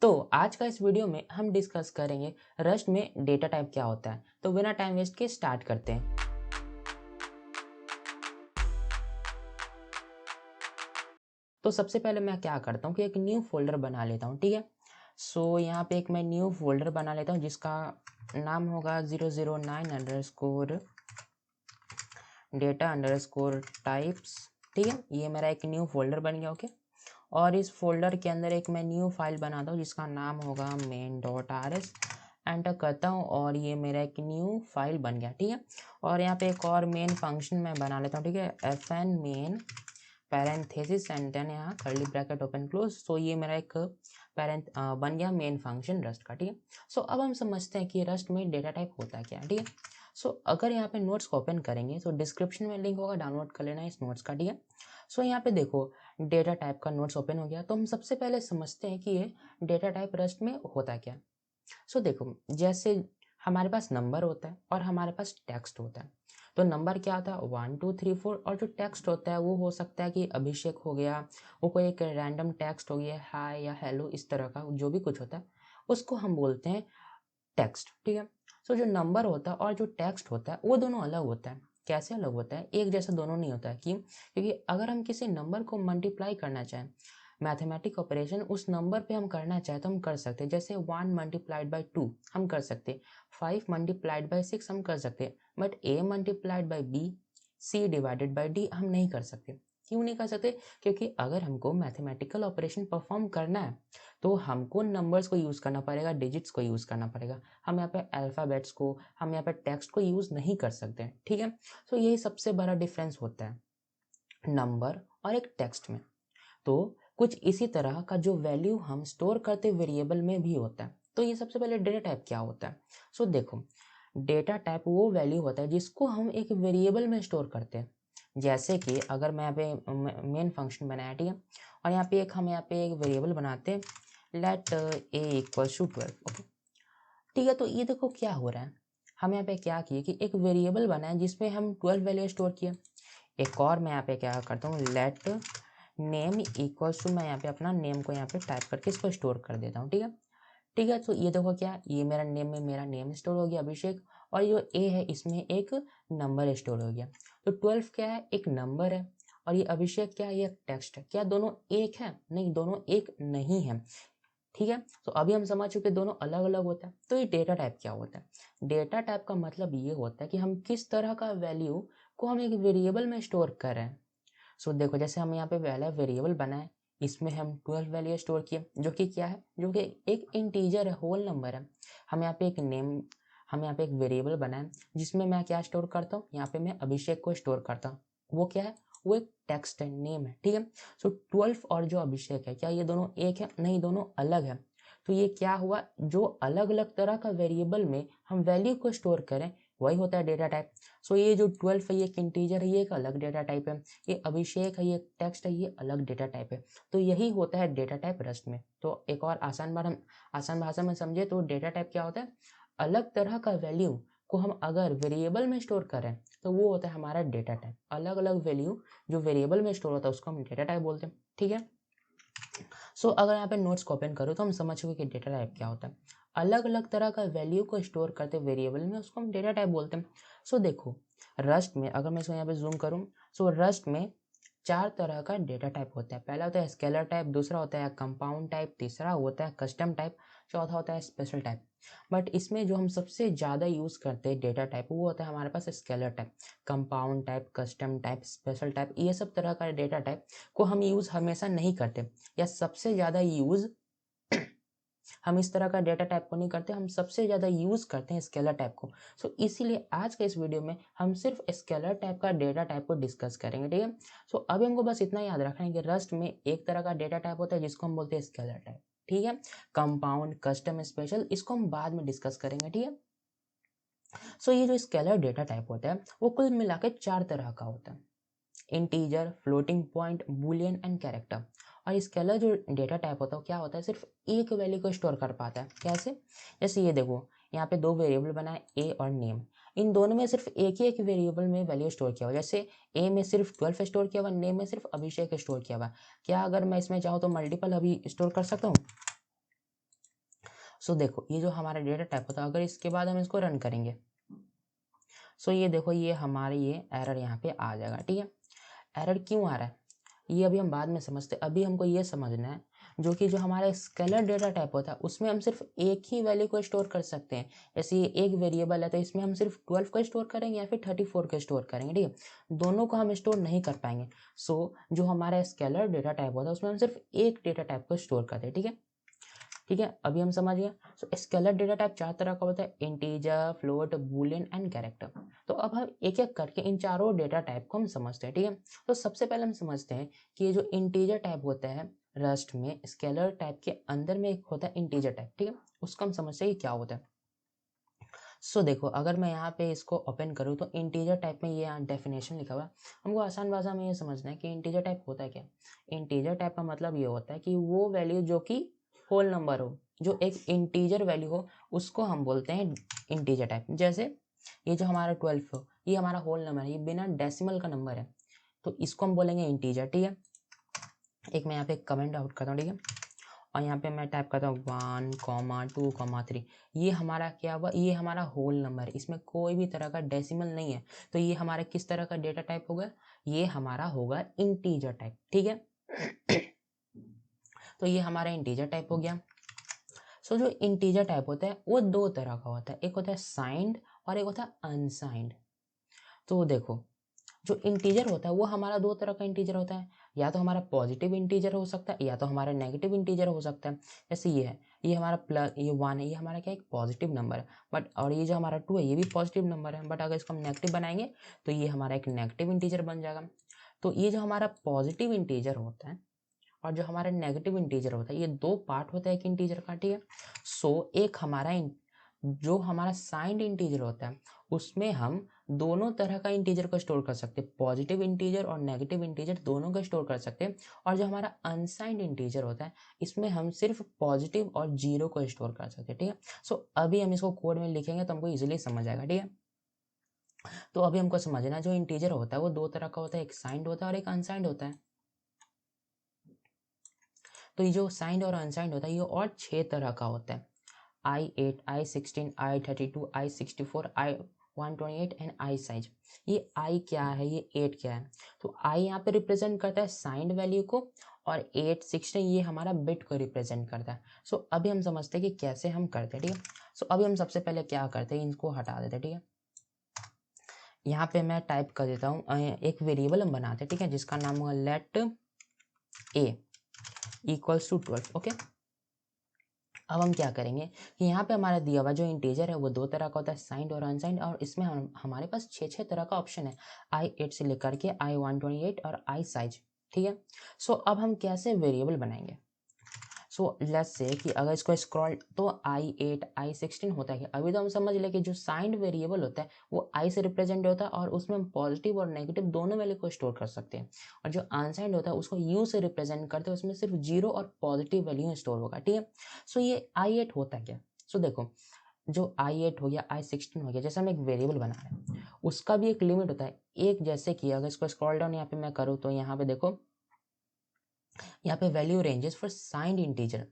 तो आज का इस वीडियो में हम डिस्कस करेंगे रस्ट में डेटा टाइप क्या होता है। तो बिना टाइम वेस्ट के स्टार्ट करते हैं। तो सबसे पहले मैं क्या करता हूँ कि एक न्यू फोल्डर बना लेता हूँ, ठीक है। सो यहाँ पे एक मैं न्यू फोल्डर बना लेता हूँ जिसका नाम होगा 009 अंडरस्कोर डेटा अंडरस्कोर टाइप्स, ठीक है। ये मेरा एक न्यू फोल्डर बन गया, ओके। और इस फोल्डर के अंदर एक मैं न्यू फाइल बनाता हूँ जिसका नाम होगा main.rs। एंटर करता हूँ और ये मेरा एक न्यू फाइल बन गया, ठीक है। और यहाँ पे एक और मेन फंक्शन मैं बना लेता हूँ, ठीक है। fn main parenthesis and then यहाँ curly bracket open close. So ये मेरा एक बन गया मेन फंक्शन रस्ट का, ठीक है। सो अब हम समझते हैं कि रस्ट में डेटा टाइप होता है क्या, ठीक है। सो अगर यहाँ पे नोट्स को ओपन करेंगे तो डिस्क्रिप्शन में लिंक होगा, डाउनलोड कर लेना इस नोट्स का, ठीक है। सो यहाँ पे देखो डेटा टाइप का नोट्स ओपन हो गया। तो हम सबसे पहले समझते हैं कि ये डेटा टाइप रस्ट में होता क्या। सो देखो जैसे हमारे पास नंबर होता है और हमारे पास टेक्स्ट होता है। तो नंबर क्या होता है 1 2 3 4, और जो टेक्स्ट होता है वो हो सकता है कि अभिषेक हो गया, वो कोई एक रैंडम टेक्स्ट हो गया, हाय या हेलो, इस तरह का जो भी कुछ होता है उसको हम बोलते हैं टेक्स्ट, ठीक है। सो जो नंबर होता है और जो टेक्स्ट होता है वो दोनों अलग होता है। कैसे अलग होता है, एक जैसा दोनों नहीं होता है। क्यों? क्योंकि अगर हम किसी नंबर को मल्टीप्लाई करना चाहें, मैथमेटिक ऑपरेशन उस नंबर पे हम करना चाहें तो हम कर सकते हैं। जैसे 1 मल्टीप्लाइड बाई 2 हम कर सकते हैं, 5 मल्टीप्लाइड बाई 6 हम कर सकते हैं, but a multiplied by b, c divided by d हम नहीं कर सकते। क्यों नहीं कर सकते? क्योंकि अगर हमको मैथमेटिकल ऑपरेशन परफॉर्म करना है तो हमको नंबर्स को यूज़ करना पड़ेगा, डिजिट्स को यूज़ करना पड़ेगा। हम यहाँ पे अल्फ़ाबेट्स को, हम यहाँ पे टेक्स्ट को यूज़ नहीं कर सकते हैं, ठीक है। तो यही सबसे बड़ा डिफरेंस होता है नंबर और एक टेक्स्ट में। तो कुछ इसी तरह का जो वैल्यू हम स्टोर करते वेरिएबल में भी होता है। तो ये सबसे पहले डेटा टाइप क्या होता है। सो देखो डेटा टाइप वो वैल्यू होता है जिसको हम एक वेरिएबल में स्टोर करते हैं। जैसे कि अगर मैं यहाँ पे मेन फंक्शन बनाया, ठीक है, और हम यहाँ पे एक वेरिएबल बनाते हैं let a equals to 12, okay, ठीक है। तो ये देखो क्या हो रहा है, हम यहाँ पे क्या किए कि एक वेरिएबल बनाया जिसमें हम 12 वैल्यू स्टोर किए। एक और मैं यहाँ पे क्या करता हूँ, लेट नेम इक्वल्स टू, मैं यहाँ पे अपना नेम को यहाँ पे टाइप करके इसको स्टोर कर देता हूँ, ठीक है। ठीक है, तो ये देखो क्या, ये मेरा नेम में मेरा नेम स्टोर हो गया अभिषेक, और जो ए है इसमें एक नंबर स्टोर हो गया। तो 12 क्या है, एक नंबर है, और ये अभिषेक क्या है, ये टेक्स्ट है। क्या दोनों एक है? नहीं, दोनों एक नहीं है, ठीक है। तो अभी हम समझ चुके दोनों अलग अलग होता है। तो ये डेटा टाइप क्या होता है? डेटा टाइप का मतलब ये होता है कि हम किस तरह का वैल्यू को हम एक वेरिएबल में स्टोर कर रहे हैं। सो देखो जैसे हम यहाँ पे पहला वेरिएबल बनाए, इसमें हम 12 वैल्यू स्टोर किए, जो कि क्या है, जो कि एक इंटीजर है, होल नंबर है। हम यहाँ पे एक नेम, हम यहाँ पे एक वेरिएबल बनाए जिसमें मैं क्या स्टोर करता हूँ, यहाँ पे मैं अभिषेक को स्टोर करता हूँ। वो क्या है, वो एक टेक्स्ट है, नेम है, ठीक है। सो 12 और जो अभिषेक है, क्या ये दोनों एक है? नहीं, दोनों अलग है। तो ये क्या हुआ, जो अलग अलग तरह का वेरिएबल में हम वैल्यू को स्टोर करें वही होता है डेटा टाइप। सो ये जो 12 है ये एक इंटीजर है, ये एक अलग डेटा टाइप है। ये अभिषेक है, ये टेक्स्ट है, ये अलग डेटा टाइप है। तो यही होता है डेटा टाइप रस्ट में। तो एक और आसान भाषा में समझे तो डेटा टाइप क्या होता है, अलग तरह का वैल्यू को हम अगर वेरिएबल में स्टोर करें तो वो होता है हमारा डेटा टाइप। अलग अलग वैल्यू जो वेरिएबल में स्टोर होता है उसको हम डेटा टाइप बोलते हैं, ठीक है। सो अगर यहाँ पे नोट्स को ओपन करो तो हम समझ चुके कि डेटा टाइप क्या होता है। अलग अलग तरह का वैल्यू को स्टोर करते वेरिएबल में उसको हम डेटा टाइप बोलते हैं। सो देखो रस्ट में अगर मैं इसको यहाँ पे जूम करूँ, सो रस्ट में 4 तरह का डेटा टाइप होता है। पहला होता है स्केलर टाइप, दूसरा होता है कंपाउंड टाइप, तीसरा होता है कस्टम टाइप, चौथा होता है स्पेशल टाइप। बट इसमें जो हम सबसे ज़्यादा यूज़ करते हैं डेटा टाइप वो होता है हमारे पास scalar type. Compound type, custom type, special type, ये सब तरह का डेटा टाइप को हम यूज़ हमेशा नहीं करते, या सबसे ज़्यादा यूज़ हम इस तरह का डेटा टाइप को नहीं करते, हम सबसे ज़्यादा यूज़ करते हैं स्केलर टाइप को। सो इसीलिए आज के इस वीडियो में हम सिर्फ स्केलर टाइप का डेटा टाइप को डिस्कस करेंगे, ठीक है। सो अभी हमको बस इतना याद रखना है कि रस्ट में एक तरह का डेटा टाइप होता है जिसको हम बोलते हैं स्केलर टाइप, ठीक है। कंपाउंड, कस्टम, स्पेशल इसको हम बाद में डिस्कस करेंगे, ठीक है। सो ये जो स्केलर डेटा टाइप होता है वो कुल मिला के 4 तरह का होता है, integer, floating point, Boolean and character. और स्केलर जो डेटा टाइप होता है क्या होता है, सिर्फ एक वैल्यू को स्टोर कर पाता है। कैसे? जैसे ये देखो यहाँ पे 2 वेरिएबल बनाए, ए और नेम। इन दोनों में सिर्फ एक ही एक वेरिएबल में वैल्यू स्टोर किया हुआ। जैसे ए में सिर्फ 12 स्टोर किया हुआ, नेम में सिर्फ अभिषेक स्टोर किया हुआ। क्या अगर मैं इसमें चाहूँ तो मल्टीपल अभी स्टोर कर सकता हूँ? सो देखो ये जो हमारा डेटा टाइप होता है, अगर इसके बाद हम इसको रन करेंगे, सो ये देखो ये हमारे ये एरर यहाँ पे आ जाएगा। ठीक है, एरर क्यों आ रहा है ये अभी हम बाद में समझते हैं। अभी हमको ये समझना है जो कि जो हमारा स्केलर डेटा टाइप होता है उसमें हम सिर्फ एक ही वैल्यू को स्टोर कर सकते हैं। जैसे ये एक वेरिएबल है तो इसमें हम सिर्फ 12 को स्टोर करेंगे या फिर 34 को स्टोर करेंगे। ठीक है, दोनों को हम स्टोर नहीं कर पाएंगे। सो जो हमारा स्केलर डेटा टाइप होता है उसमें हम सिर्फ एक डेटा टाइप को स्टोर करते हैं। ठीक है, ठीक है, अभी हम समझ गए। सो स्केलर डेटा टाइप 4 तरह का होता है, integer, float, Boolean and character. तो अब हम एक एक करके इन चारों डेटा टाइप को हम समझते हैं। ठीक है, तो सबसे पहले हम समझते हैं कि ये जो इंटीजर टाइप होता है रस्ट में, स्केलर टाइप के अंदर में एक होता है इंटीजर टाइप। ठीक है, उसको हम समझते हैं कि क्या होता है। सो देखो अगर मैं यहाँ पे इसको ओपन करूँ तो इंटीजर टाइप में ये डेफिनेशन लिखा हुआ है। हमको आसान भाषा में ये समझना है कि इंटीजर टाइप होता है क्या। इंटीजर टाइप का मतलब ये होता है कि वो वैल्यू जो कि होल नंबर हो, जो एक इंटीजर वैल्यू हो, उसको हम बोलते हैं इंटीजर टाइप। जैसे ये जो हमारा 12 हो, ये हमारा होल नंबर है, ये बिना डेसिमल का नंबर है, तो इसको हम बोलेंगे इंटीजर। ठीक है, एक मैं यहाँ पे कमेंट आउट करता हूँ। ठीक है, और यहाँ पे मैं टाइप करता हूँ 1,2,3। ये हमारा क्या हुआ, ये हमारा होल नंबर है, इसमें कोई भी तरह का डेसिमल नहीं है। तो ये हमारा किस तरह का डेटा टाइप होगा, ये हमारा होगा इंटीजर टाइप। ठीक है, तो ये हमारा इंटीजर टाइप हो गया। सो जो इंटीजर टाइप होता है वो दो तरह का होता है, एक होता है साइंड और एक होता है अनसाइंड। तो देखो जो इंटीजर होता है वो हमारा दो तरह का इंटीजर होता है, या तो हमारा पॉजिटिव इंटीजर हो सकता है या तो हमारा नेगेटिव इंटीजर हो सकता है। जैसे ये है, ये हमारा प्लस, ये 1 है, ये हमारा क्या एक पॉजिटिव नंबर है, बट और ये जो हमारा 2 है ये भी पॉजिटिव नंबर है, बट अगर इसको हम नेगेटिव बनाएंगे तो ये हमारा एक नेगेटिव इंटीजर बन जाएगा। तो ये जो हमारा पॉजिटिव इंटीजर होता है और जो हमारा नेगेटिव इंटीजर होता है, ये दो पार्ट होता है एक इंटीजर का। ठीक है, सो एक हमारा जो हमारा साइंड इंटीजर होता है उसमें हम दोनों तरह का इंटीजर को स्टोर कर सकते हैं, पॉजिटिव इंटीजर और नेगेटिव इंटीजर दोनों को स्टोर कर सकते हैं। और जो हमारा अनसाइंड इंटीजर होता है इसमें हम सिर्फ पॉजिटिव और जीरो को स्टोर कर सकते हैं। ठीक है, सो अभी हम इसको कोड में लिखेंगे तो हमको इजीली समझ आएगा। ठीक है, तो अभी हमको समझना जो इंटीजर होता है वो दो तरह का होता है, एक साइंड होता है और एक अनसाइंड होता है। तो ये जो साइंड और अनसाइंड होता है ये और 6 तरह का होता है, I8, I16, I32, I64, I128 and I size. ये I क्या है, ये 8 क्या है, तो I यहाँ पे रिप्रेजेंट करता है साइंड वैल्यू को और 8, 16 ये हमारा बिट को रिप्रेजेंट करता है। सो अभी हम समझते हैं कि कैसे हम करते हैं। ठीक है, सो अभी हम सबसे पहले क्या करते हैं, इनको हटा देते हैं। ठीक है, यहाँ पे मैं टाइप कर देता हूँ, एक वेरिएबल हम बनाते हैं। ठीक है, जिसका नाम होगा let a equals to 12। Okay, अब हम क्या करेंगे कि यहाँ पे हमारा दिया हुआ जो इंटीजर है वो दो तरह का होता है, साइंड और अनसाइंड, और इसमें हमारे पास 6 तरह का ऑप्शन है, I8 से लेकर के I128 और I साइज। ठीक है, सो अब हम कैसे वेरिएबल बनाएंगे। सो लेट्स से कि अगर इसको स्क्रॉल तो I8, I16 होता है। अभी तो हम समझ ले कि जो साइंड वेरिएबल होता है वो I से रिप्रेजेंट होता है और उसमें हम पॉजिटिव और नेगेटिव दोनों वैल्यू को स्टोर कर सकते हैं, और जो अनसाइंड होता है उसको U से रिप्रेजेंट करते हैं, उसमें सिर्फ जीरो और पॉजिटिव वैल्यू स्टोर होगा। ठीक है, सो ये I8 होता है क्या। सो देखो जो I8 हो गया, I16 हो गया, जैसे हम एक वेरिएबल बना रहे हैं उसका भी एक लिमिट होता है। एक जैसे कि अगर इसको स्क्रॉल डाउन यहाँ पे मैं करूँ तो यहाँ पे देखो, यहाँ पे value ranges for signed integer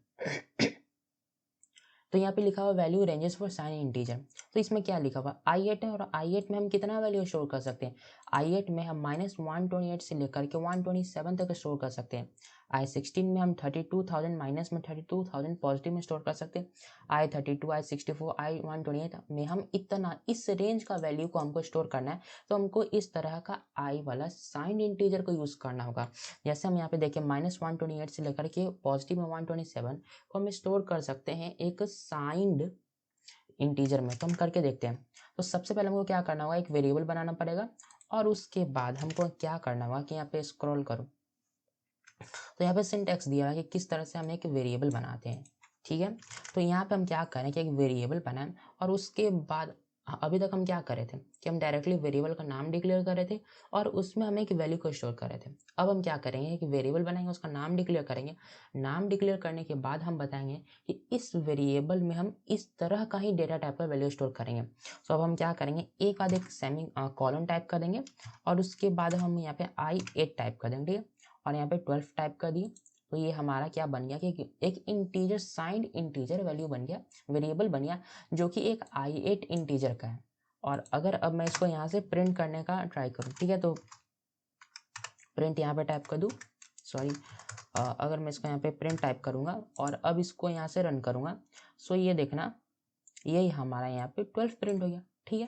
तो यहाँ पे लिखा हुआ value ranges for sign integer. तो इसमें क्या लिखा हुआ I8 है, और I8 में हम कितना वैल्यू स्टोर कर सकते हैं, I8 में हम -128 से लेकर के 127 तक स्टोर कर सकते हैं। I16 में हम 32,000 माइनस में 32,000 पॉजिटिव में स्टोर कर सकते हैं। I32, I64, I128 में हम इतना इस रेंज का वैल्यू को हमको स्टोर करना है, तो हमको इस तरह का I वाला साइंड इंटीजर को यूज करना होगा। जैसे हम यहाँ पे देखें -128 से लेकर के पॉजिटिव में 127 को हम स्टोर कर सकते हैं एक साइंड इंटीजर में। तो हम करके देखते हैं। तो सबसे पहले हमको क्या करना होगा, एक वेरिएबल बनाना पड़ेगा, और उसके बाद हमको क्या करना होगा कि यहाँ पे स्क्रॉल करो तो यहाँ पे सिंटैक्स दिया है कि किस तरह से हम एक वेरिएबल बनाते हैं। ठीक है, तो यहाँ पे हम क्या करें कि एक वेरिएबल बनाएं, और उसके बाद अभी तक हम क्या कर रहे थे कि हम डायरेक्टली वेरिएबल का नाम डिक्लेयर कर रहे थे और उसमें हम एक वैल्यू को स्टोर कर रहे थे। अब हम क्या करेंगे कि वेरिएबल बनाएंगे, उसका नाम डिक्लेयर करेंगे। नाम डिक्लेयर करने के बाद हम बताएंगे कि इस वेरिएबल में हम इस तरह का ही डेटा टाइप का वैल्यू स्टोर करेंगे। तो अब हम क्या करेंगे, एक आध एक सेमी कॉलन टाइप कर देंगे, और उसके बाद हम यहाँ पे I8 टाइप कर देंगे। ठीक है, और यहाँ पे 12 टाइप कर दिए, तो ये हमारा क्या बन गया कि एक इंटीजर साइंड इंटीजर वैल्यू बन गया, वेरिएबल बन गया, जो कि एक i8 इंटीजर का है। और अगर अब मैं इसको यहाँ से प्रिंट करने का ट्राई करूँ, ठीक है, तो प्रिंट यहाँ पे टाइप कर दूँ, सॉरी, अगर मैं इसको यहाँ पे प्रिंट टाइप करूँगा और अब इसको यहाँ से रन करूँगा, सो ये देखना यही हमारा यहाँ पे 12 प्रिंट हो गया। ठीक है,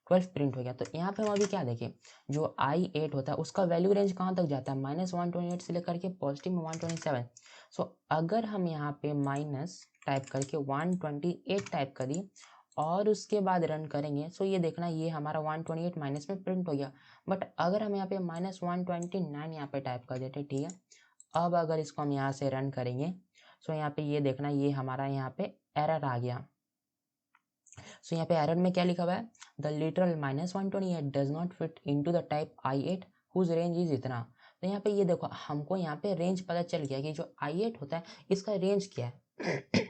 12 प्रिंट हो गया। तो यहाँ पे हम अभी क्या देखें, जो i8 होता है उसका वैल्यू रेंज कहाँ तक जाता है, -128 से लेकर के पॉजिटिव में 127। सो अगर हम यहाँ पे माइनस टाइप करके 128 टाइप कर दिए और उसके बाद रन करेंगे, सो ये देखना ये हमारा 128 माइनस में प्रिंट हो गया। बट अगर हम यहाँ पे -129 यहाँ पे टाइप कर देते, ठीक है, अब अगर इसको हम यहाँ से रन करेंगे, सो यहाँ पे ये देखना ये हमारा यहाँ पे एरर आ गया। सो यहाँ पे एरर में क्या लिखा हुआ है, the literal -128 does not fit into the type i8 whose range is इतना। तो यहाँ पे ये देखो हमको यहाँ पे रेंज पता चल गया कि जो i8 होता है इसका रेंज क्या है।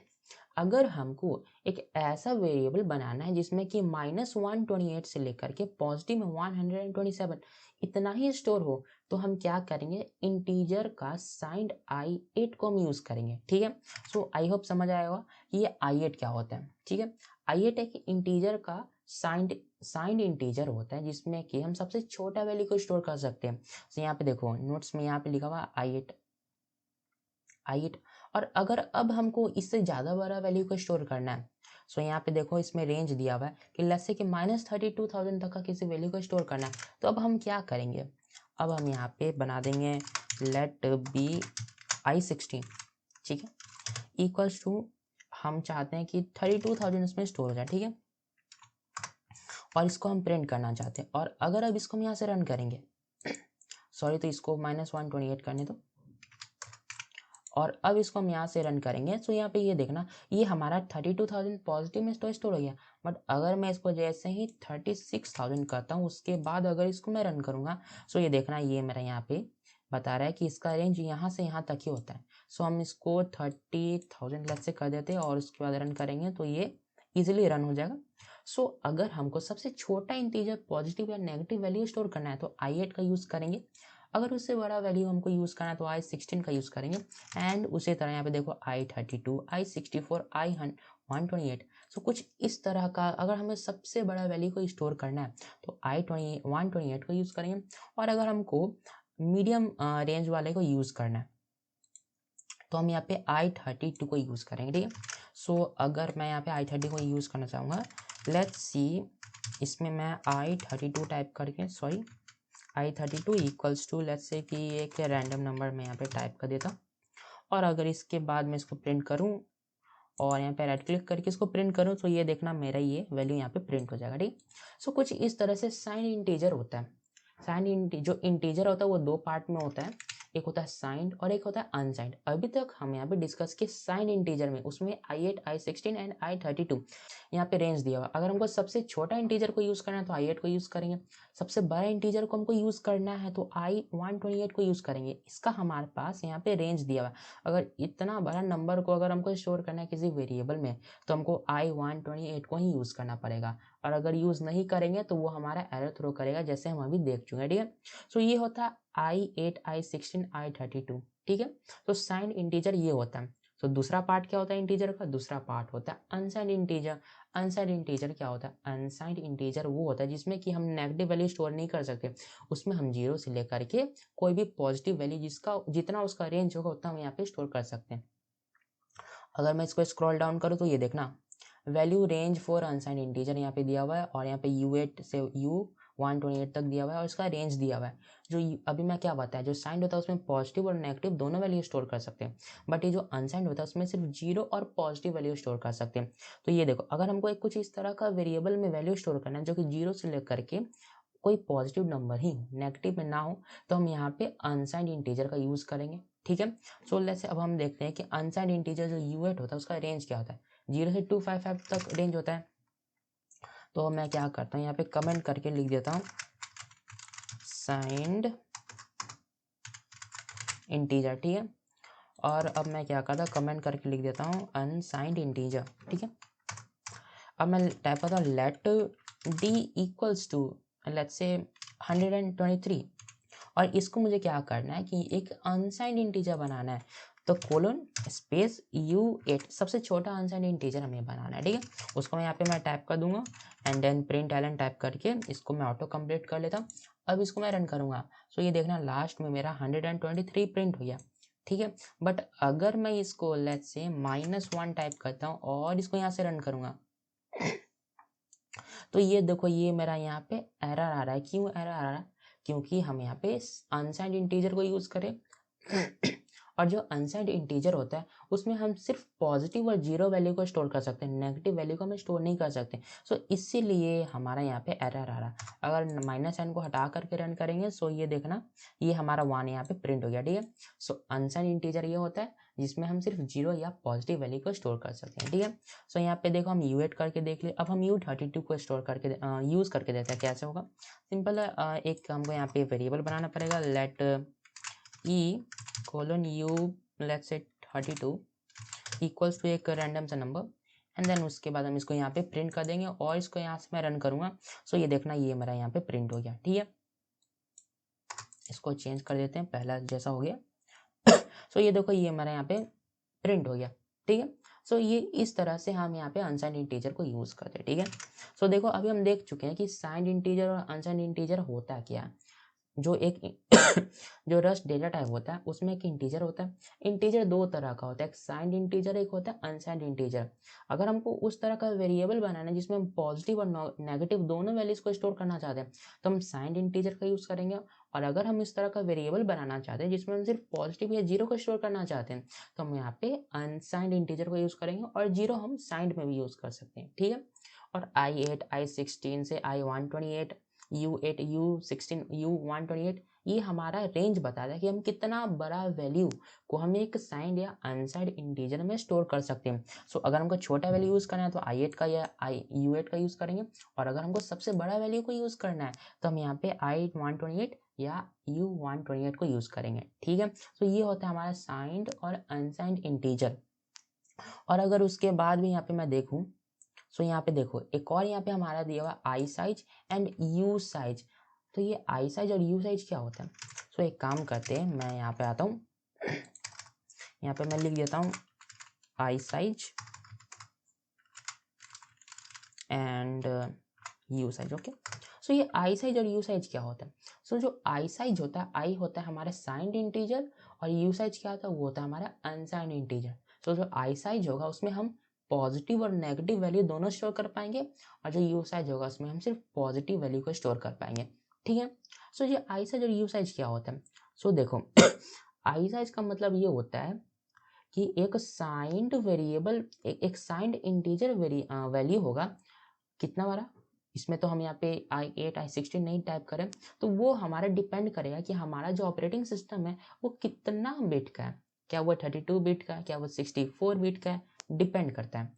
अगर हमको एक ऐसा वेरिएबल बनाना है जिसमें कि -128 से लेकर के पॉजिटिव में 127 इतना ही स्टोर हो, तो हम क्या करेंगे, इंटीजर का साइंड i8 को हम यूज करेंगे। ठीक है, सो आई होप समझ आएगा कि ये i8 क्या होता है। ठीक है, i8 एक इंटीजर का साइंड इंटीजर होता है जिसमें कि हम सबसे छोटा वैल्यू को स्टोर कर सकते हैं। तो यहाँ पे देखो नोट्स में यहाँ पे लिखा हुआ i8 और अगर अब हमको इससे ज़्यादा बड़ा वैल्यू को स्टोर करना है, सो यहाँ पे देखो इसमें रेंज दिया हुआ है कि लेट्स से कि -32,000 तक का किसी वैल्यू को स्टोर करना है। तो अब हम क्या करेंगे, अब हम यहाँ पे बना देंगे लेट बी i16, ठीक है, इक्वल्स टू हम चाहते हैं कि 32,000 इसमें स्टोर हो जाए। ठीक है, और इसको हम प्रिंट करना चाहते हैं। और अगर अब इसको हम यहाँ से रन करेंगे, सॉरी, तो इसको -128 करने दो और अब इसको हम यहाँ से रन करेंगे, तो यहाँ पे ये देखना ये हमारा 32,000 पॉजिटिव में स्टोर हो गया। बट अगर मैं इसको जैसे ही 36,000 करता हूँ उसके बाद अगर इसको मैं रन करूँगा, सो ये देखना ये मेरा यहाँ पे बता रहा है कि इसका रेंज यहाँ से यहाँ तक ही होता है। सो हम इसको 30,000 लेट से कर देते हैं और उसके बाद रन करेंगे तो ये इजीली रन हो जाएगा। सो अगर हमको सबसे छोटा इंटीजर पॉजिटिव या नेगेटिव वैल्यू स्टोर करना है तो i8 का यूज़ करेंगे, अगर उससे बड़ा वैल्यू हमको यूज़ करना है तो i16 का यूज़ करेंगे। एंड उसी तरह यहाँ पे देखो i32, i64, i128। सो कुछ इस तरह का अगर हमें सबसे बड़ा वैल्यू को स्टोर करना है तो i128 को यूज़ करेंगे, और अगर हमको मीडियम रेंज वाले को यूज़ करना है तो हम यहाँ पे i32 को यूज़ करेंगे। ठीक है, सो अगर मैं यहाँ पे i30 को यूज़ करना चाहूँगा, लेट्स सी, इसमें मैं i32 टाइप करके, sorry, i32 equals to let's से कि एक रैंडम नंबर मैं यहाँ पे टाइप कर देता, और अगर इसके बाद मैं इसको प्रिंट करूँ और यहाँ पे राइट क्लिक करके इसको प्रिंट करूँ, तो ये देखना मेरा ये वैल्यू यहाँ पे प्रिंट हो जाएगा। ठीक, सो कुछ इस तरह से साइंड इंटीजर होता है। जो इंटीजर होता है वो दो पार्ट में होता है, एक होता है साइंड और एक होता है अनसाइंड। अभी तक हम यहाँ पे डिस्कस किए साइंड इंटीजर में, उसमें i8, i16 एंड i32 यहाँ पे रेंज दिया हुआ। अगर हमको सबसे छोटा इंटीजर को यूज़ करना है तो i8 को यूज़ करेंगे, सबसे बड़ा इंटीजर को हमको यूज़ करना है तो i128 को यूज़ करेंगे। इसका हमारे पास यहाँ पे रेंज दिया हुआ। अगर इतना बड़ा नंबर को अगर हमको स्टोर करना है किसी वेरिएबल में तो हमको i128 को ही यूज़ करना पड़ेगा, और अगर यूज़ नहीं करेंगे तो वो हमारा एरर थ्रो करेगा, जैसे हम अभी देख चुके हैं। ठीक है, सो ये होता है i8, i16, i32। ठीक है, तो साइंड इंटीजर ये होता है। तो दूसरा पार्ट क्या होता है इंटीजर का, दूसरा पार्ट होता है अनसाइंड इंटीजर। अनसाइंड इंटीजर क्या होता है, अनसाइंड इंटीजर वो होता है जिसमें कि हम नेगेटिव वैल्यू स्टोर नहीं कर सकते, उसमें हम 0 से लेकर के कोई भी पॉजिटिव वैल्यू जिसका जितना उसका रेंज होगा उतना हम यहाँ पे स्टोर कर सकते हैं। अगर मैं इसको स्क्रॉल डाउन करूँ तो ये देखना value range for unsigned integer यहाँ पे दिया हुआ है, और यहाँ पे u8 से u128 तक दिया हुआ है, और इसका रेंज दिया हुआ है। जो अभी मैं क्या बताया, जो साइंड होता है उसमें पॉजिटिव और नेगेटिव दोनों वैल्यू स्टोर कर सकते हैं, बट ये जो अनसाइंड होता है उसमें सिर्फ 0 और पॉजिटिव वैल्यू स्टोर कर सकते हैं। तो ये देखो अगर हमको एक कुछ इस तरह का वेरिएबल में वैल्यू स्टोर करना है जो कि 0 से लेकर के कोई पॉजिटिव नंबर ही नेगेटिव में ना हो, तो हम यहाँ पे अनसाइंड इंटीजर का यूज़ करेंगे। ठीक है, सो लेट्स से अब हम देखते हैं कि अनसाइंड इंटीजर जो u8 होता है उसका रेंज क्या होता है। 0 से 255 तक रेंज होता है। तो मैं क्या करता हूँ यहाँ पे कमेंट करके लिख देता हूँ साइंड इंटीजर। ठीक है, और अब मैं क्या करता हूँ कमेंट करके लिख देता हूँ अनसाइंड इंटीजर। ठीक है, अब मैं टाइप करता हूँ let D equals to let's say 123, और इसको मुझे क्या करना है कि एक अनसाइंड इंटीजर बनाना है। तो कोलन स्पेस U8 सबसे छोटा अनसाइंड इंटीजर हमें बनाना है, ठीक है। उसको मैं यहाँ पे मैं टाइप कर दूंगा and then print ln type करके इसको मैं ऑटो कंप्लीट कर लेता हूँ। अब इसको मैं रन करूँगा, सो ये देखना लास्ट में मेरा 123 प्रिंट हो गया, ठीक है। बट अगर मैं इसको लेट्स से -1 टाइप करता हूँ और इसको यहाँ से रन करूँगा तो ये देखो ये मेरा यहाँ पे एरर आ रहा है। क्यों एरर आ रहा है? क्योंकि हम यहाँ पे अनसाइंड इंटीजर को यूज़ करें और जो अनसाइंड इंटीजर होता है उसमें हम सिर्फ पॉजिटिव और जीरो वैल्यू को स्टोर कर सकते हैं, नेगेटिव वैल्यू को हम स्टोर नहीं कर सकते। सो इसीलिए हमारा यहाँ पे एरर आ रहा है। अगर -n को हटा करके रन करेंगे सो ये देखना ये हमारा 1 यहाँ पे प्रिंट हो गया, ठीक है। सो अनसाइंड इंटीजर ये होता है जिसमें हम सिर्फ जीरो या पॉजिटिव वैल्यू को स्टोर कर सकते हैं, ठीक है। सो यहाँ पे देखो हम U8 करके देख ले। अब हम U32 को स्टोर करके यूज़ करके देखते हैं कैसे होगा। सिंपल है, एक हमको यहाँ पे वेरिएबल बनाना पड़ेगा, let E colon U let's say 32 equals to एक रैंडम सा नंबर एंड देन उसके बाद हम इसको यहाँ पे प्रिंट कर देंगे और इसको यहाँ से मैं रन करूँगा। सो ये देखना ये मेरा यहाँ पे प्रिंट हो गया, ठीक है। इसको चेंज कर देते हैं, पहला जैसा हो गया। सो ये देखो ये मेरा यहाँ पे प्रिंट हो गया, ठीक है। सो ये इस तरह से हम यहाँ पे अनसाइंड इंटीजर को यूज़ करते हैं, ठीक है। सो देखो अभी हम देख चुके हैं कि साइंड इंटीजर और अनसाइंड इंटीजर होता क्या है। जो एक जो रस्ट डेटा टाइप होता है उसमें एक इंटीजर होता है। इंटीजर दो तरह का होता है, एक साइंड इंटीजर एक होता है अनसाइंड इंटीजर। अगर हमको उस तरह का वेरिएबल बनाना है जिसमें हम पॉजिटिव और नेगेटिव दोनों वैल्यूज को स्टोर करना चाहते हैं तो हम साइंड इंटीजर का यूज़ करेंगे। और अगर हम इस तरह का वेरिएबल बनाना चाहते हैं जिसमें हम सिर्फ पॉजिटिव या जीरो को स्टोर करना चाहते हैं तो हम यहाँ पे अनसाइंड इंटीजर को यूज़ करेंगे और जीरो हम साइंड में भी यूज़ कर सकते हैं, ठीक है। और I8 I16 से I128 U8 U16 U128 ये हमारा रेंज बताता है कि हम कितना बड़ा वैल्यू को हम एक साइंड या अनसाइंड इंटीजर में स्टोर कर सकते हैं। सो अगर हमको छोटा वैल्यू यूज़ करना है तो I8 का या U8 का यूज़ करेंगे और अगर हमको सबसे बड़ा वैल्यू को यूज़ करना है तो हम यहाँ पे I128 या U128 को यूज़ करेंगे, ठीक है। तो ये होता है हमारा साइंड और अनसाइंड इंटीजर। और अगर उसके बाद भी यहाँ पे मैं देखूँ सो यहाँ पे देखो एक और यहाँ पे हमारा दिया हुआ आई साइज एंड यू साइज। तो ये आई साइज और यू साइज क्या होता है? सो एक काम करते हैं, मैं यहाँ पे आता हूँ, यहाँ पे मैं लिख देता हूँ I size and U size, okay. So ये आई साइज और यू साइज क्या होता है? सो जो आई साइज होता है, आई होता है हमारा साइंड इंटीजर और यू साइज क्या होता है? वो होता है हमारा अनसाइंड इंटीजर। सो जो आई साइज होगा उसमें हम पॉजिटिव और नेगेटिव वैल्यू दोनों स्टोर कर पाएंगे और जो यू साइज होगा उसमें हम सिर्फ पॉजिटिव वैल्यू को स्टोर कर पाएंगे, ठीक है। सो ये आई साइज और यू साइज क्या होता है? सो देखो आई साइज का मतलब ये होता है कि एक साइंड वेरिएबल एक साइंड इंटीजर वैल्यू होगा कितना बड़ा। इसमें तो हम यहाँ पे I8 I16 नहीं टाइप करें तो वो हमारा डिपेंड करेगा कि हमारा जो ऑपरेटिंग सिस्टम है वो कितना बिट का है, क्या वो 32 बिट का है, क्या वो 64 बिट का है, डिपेंड करता है।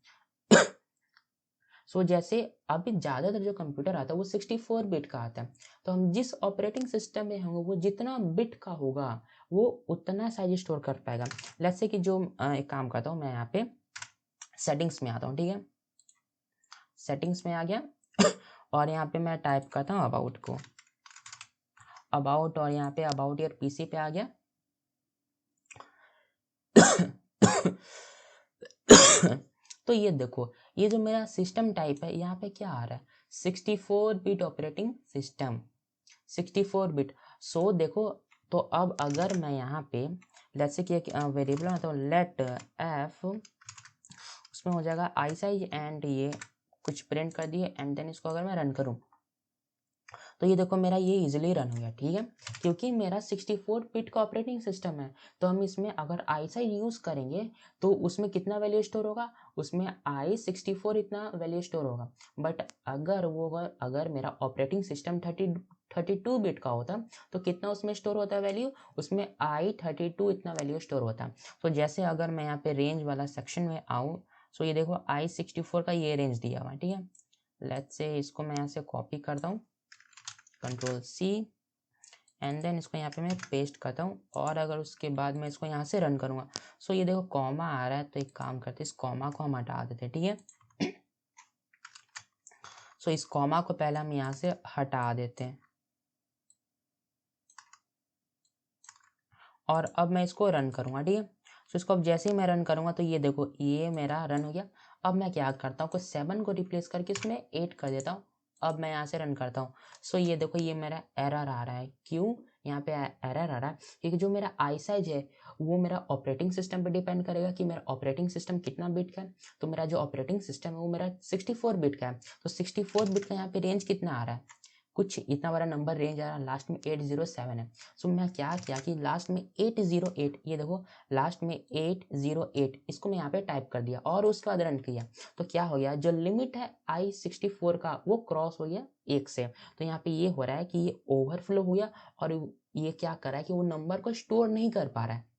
सो जैसे अभी ज़्यादातर जो कंप्यूटर आता है वो 64 बिट का आता है। तो हम जिस ऑपरेटिंग सिस्टम में होंगे वो जितना बिट का होगा वो उतना साइज स्टोर कर पाएगा। लेट्स से कि जो एक काम करता हूँ मैं यहाँ पे सेटिंग्स में आता हूँ, ठीक है। सेटिंग्स में आ गया और यहाँ पे मैं टाइप करता हूँ अबाउट को, अबाउट, और यहाँ पे अबाउट योर पीसी पे आ गया। तो ये देखो ये जो मेरा सिस्टम टाइप है यहाँ पे क्या आ रहा है? 64 बिट ऑपरेटिंग सिस्टम, 64 बिट। सो देखो तो अब अगर मैं यहाँ पे लेट्स से कि एक वेरिएबल है तो लेट एफ उसमें हो जाएगा आई साइज एंड ये कुछ प्रिंट कर दिए एंड देन इसको अगर मैं रन करूँ तो ये देखो मेरा ये इजीली रन हो गया, ठीक है। क्योंकि मेरा 64 बिट का ऑपरेटिंग सिस्टम है तो हम इसमें अगर आई साइज यूज़ करेंगे तो उसमें कितना वैल्यू स्टोर होगा? उसमें I64 इतना वैल्यू स्टोर होगा। बट अगर मेरा ऑपरेटिंग सिस्टम 32 बिट का होता तो कितना उसमें स्टोर होता है वैल्यू? उसमें I32 इतना वैल्यू स्टोर होता। तो जैसे अगर मैं यहाँ पे रेंज वाला सेक्शन में आऊँ सो ये देखो I64 का ये रेंज दिया हुआ है, ठीक है। लेट्स से इसको मैं यहाँ से कॉपी करता हूँ, Ctrl+C एंड देन इसको यहाँ पे मैं पेस्ट करता हूँ और अगर उसके बाद मैं इसको यहाँ से रन करूँगा सो ये देखो कॉमा आ रहा है तो एक काम करते हैं इस कॉमा को हम हटा देते हैं, ठीक है। सो इस कॉमा को पहले हम यहाँ से हटा देते हैं और अब मैं इसको रन करूँगा, ठीक है। सो इसको अब जैसे ही मैं रन करूँगा तो ये देखो ये मेरा रन हो गया। अब मैं क्या करता हूँ, कुछ 7 को रिप्लेस करके इसमें 8 कर देता हूँ। अब मैं यहाँ से रन करता हूँ। सो ये देखो ये मेरा एरर आ रहा है। क्यों यहाँ पे एरर आ रहा है? क्योंकि जो मेरा आई साइज है वो मेरा ऑपरेटिंग सिस्टम पे डिपेंड करेगा कि मेरा ऑपरेटिंग सिस्टम कितना बिट का है। तो मेरा जो ऑपरेटिंग सिस्टम है वो मेरा 64 बिट का है। तो 64 बिट का यहाँ पे रेंज कितना आ रहा है? कुछ इतना बड़ा नंबर रेंज आ रहा है, लास्ट में 807 है। सो मैं क्या किया कि लास्ट में 808, ये देखो लास्ट में 808 इसको मैं यहाँ पे टाइप कर दिया और उसके बाद रन किया। तो क्या हो गया, जो लिमिट है i64 का वो क्रॉस हो गया 1 से। तो यहाँ पे ये हो रहा है कि ये ओवरफ्लो हो गया और ये क्या कर रहा है कि वो नंबर को स्टोर नहीं कर पा रहा है।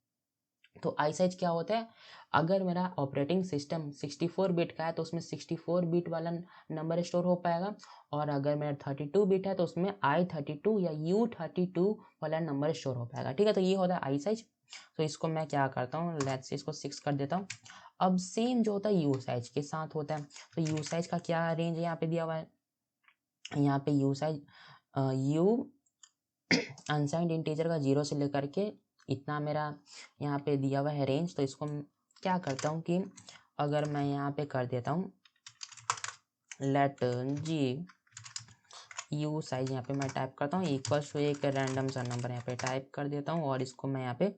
तो आई साइज क्या होता है, अगर मेरा ऑपरेटिंग सिस्टम 64 बिट का है तो उसमें 64 बिट वाला नंबर स्टोर हो पाएगा, और अगर मेरा 32 बिट है तो उसमें i32 या u32 वाला नंबर स्टोर हो पाएगा। ठीक है, तो ये होता है आई साइज। तो इसको मैं क्या करता हूँ, लेट्स से इसको 6 कर देता हूँ। अब सेम जो होता है यू साइज के साथ होता है। तो यू साइज का क्या रेंज यहाँ पे दिया हुआ है, यहाँ पे you size you unsigned integer का 0 से लेकर के इतना मेरा यहाँ पे दिया हुआ है रेंज। तो इसको क्या करता हूँ कि अगर मैं यहाँ पे कर देता हूँ लेट जी यू साइज, यहाँ पे मैं टाइप करता हूँ इक्वल्स टू एक रैंडम सा नंबर यहाँ पे टाइप कर देता हूँ और इसको मैं यहाँ पे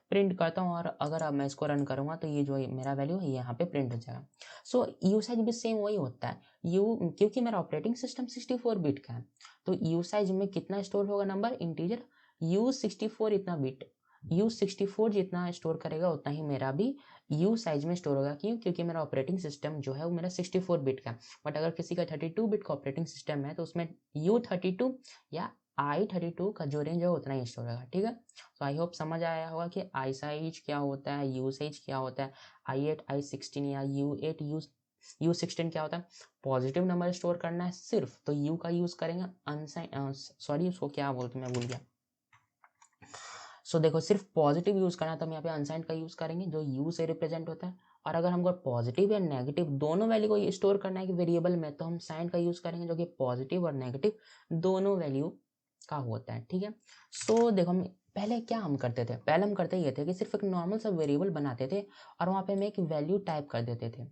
प्रिंट करता हूँ। और अगर अब मैं इसको रन करूँगा तो ये जो मेरा वैल्यू है यहाँ पे प्रिंट हो जाएगा। सो यू साइज भी सेम वही होता है। यू क्योंकि मेरा ऑपरेटिंग सिस्टम 64 बिट का है तो यू साइज में कितना स्टोर होगा नंबर इंटीजर, u64 इतना बिट, u64 जितना स्टोर करेगा उतना ही मेरा भी यू साइज में स्टोर होगा। क्यों? क्योंकि मेरा ऑपरेटिंग सिस्टम जो है वो मेरा 64 बिट का। बट अगर किसी का 32 बिट का ऑपरेटिंग सिस्टम है तो उसमें u32 या i32 का जो रेंज है उतना ही स्टोर होगा। ठीक है, तो आई होप समझ आया होगा कि आई साइज क्या होता है, यू साइज क्या होता है, i8 i16 या u8 u16 क्या होता है, पॉजिटिव नंबर स्टोर करना है सिर्फ, तो u का यूज करेंगे। अनसाइन सॉरी उसको क्या बोलते मैं भूल गया। सो देखो सिर्फ पॉजिटिव यूज करना है तो हम यहाँ पे अनसाइंड का यूज करेंगे जो u से रिप्रेजेंट होता है। और अगर हमको पॉजिटिव या नेगेटिव दोनों वैल्यू को स्टोर करना है कि वेरिएबल में, तो हम साइन का यूज करेंगे जो कि पॉजिटिव और नेगेटिव दोनों वैल्यू का होता है। ठीक है, सो देखो हम पहले क्या हम करते थे, पहले हम करते ये थे कि सिर्फ एक नॉर्मल सा वेरिएबल बनाते थे और वहाँ पे हम एक वैल्यू टाइप कर देते थे।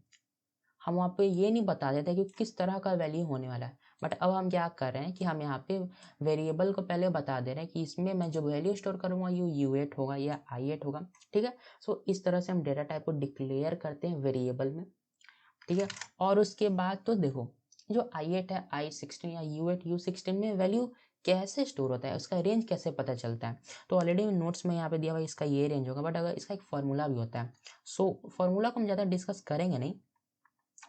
हम वहाँ पे ये नहीं बता देते कि किस तरह का वैल्यू होने वाला है। बट अब हम क्या कर रहे हैं कि हम यहाँ पे वेरिएबल को पहले बता दे रहे हैं कि इसमें मैं जो वैल्यू स्टोर करूँगा ये u8 होगा या i8 होगा। ठीक है, सो इस तरह से हम डेटा टाइप को डिक्लेयर करते हैं वेरिएबल में। ठीक है, और उसके बाद तो देखो जो i8 है i16 या u8 u16 में वैल्यू कैसे स्टोर होता है, उसका रेंज कैसे पता चलता है। तो ऑलरेडी नोट्स में यहाँ पे दिया हुआ इसका ये रेंज होगा, बट अगर इसका एक फॉर्मूला भी होता है। सो फॉर्मूला को हम ज़्यादा डिस्कस करेंगे नहीं,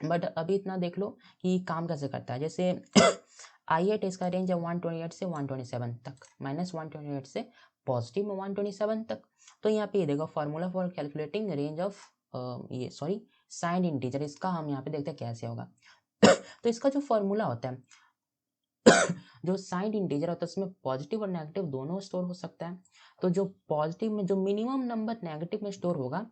बट अभी इतना देख लो कि काम कैसे करता है। जैसे i8 इसका रेंज है 128 से 127 तक, -128 से पॉजिटिव में 127 तक। तो यहाँ पे ये देखो formula for calculating range of ये सॉरी साइंड इंटीजर, इसका हम यहाँ पे देखते हैं कैसे होगा। तो इसका जो फॉर्मूला होता है जो साइंड इंटीजर होता है उसमें पॉजिटिव और नेगेटिव दोनों स्टोर हो सकता है। तो जो पॉजिटिव में जो मिनिमम नंबर नेगेटिव में स्टोर होगा